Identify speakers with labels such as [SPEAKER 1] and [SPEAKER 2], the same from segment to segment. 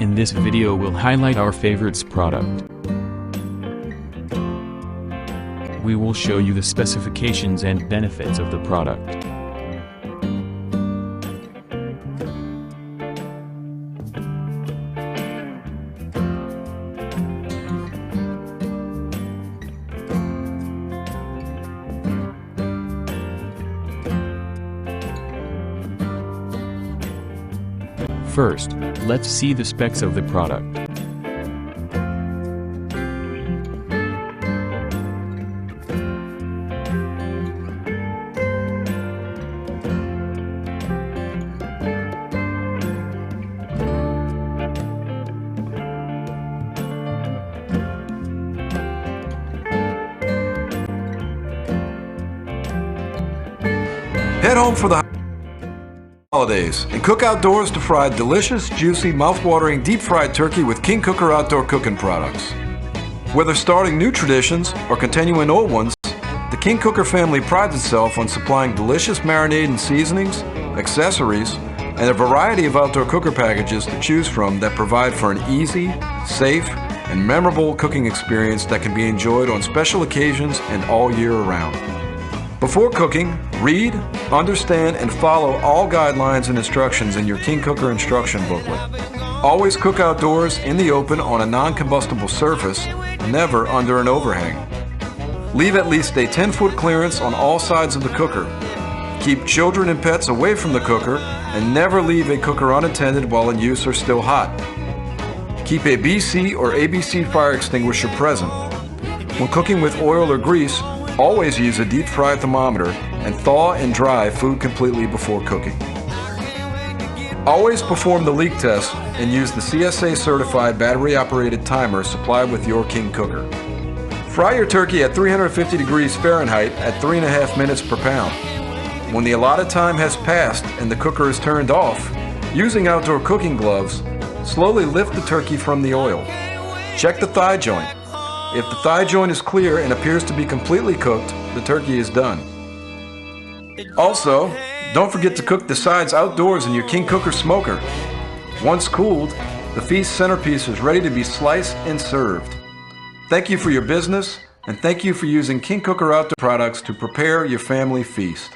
[SPEAKER 1] In this video we'll highlight our favorites product. We will show you the specifications and benefits of the product. First, let's see the specs of the product.
[SPEAKER 2] Head home for the holidays and cook outdoors to fry delicious, juicy, mouth-watering deep-fried turkey with King Kooker outdoor cooking products. Whether starting new traditions or continuing old ones, the King Kooker family prides itself on supplying delicious marinade and seasonings, accessories, and a variety of outdoor cooker packages to choose from that provide for an easy, safe, and memorable cooking experience that can be enjoyed on special occasions and all year round. Before cooking, read, understand, and follow all guidelines and instructions in your King Kooker instruction booklet. Always cook outdoors in the open on a non-combustible surface, never under an overhang. Leave at least a 10-foot clearance on all sides of the cooker. Keep children and pets away from the cooker, and never leave a cooker unattended while in use or still hot. Keep a BC or ABC fire extinguisher present. When cooking with oil or grease, always use a deep fry thermometer and thaw and dry food completely before cooking. Always perform the leak test and use the CSA certified battery operated timer supplied with your King Kooker. Fry your turkey at 350 degrees Fahrenheit at 3.5 minutes per pound. When the allotted time has passed and the cooker is turned off, using outdoor cooking gloves, slowly lift the turkey from the oil. Check the thigh joint. If the thigh joint is clear and appears to be completely cooked, the turkey is done. Also, don't forget to cook the sides outdoors in your King Kooker smoker. Once cooled, the feast centerpiece is ready to be sliced and served. Thank you for your business, and thank you for using King Kooker outdoor products to prepare your family feast.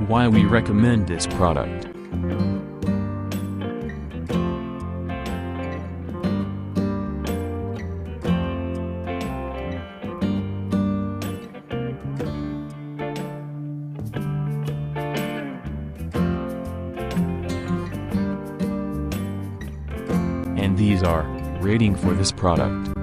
[SPEAKER 1] why we recommend this product. And these are rating for this product.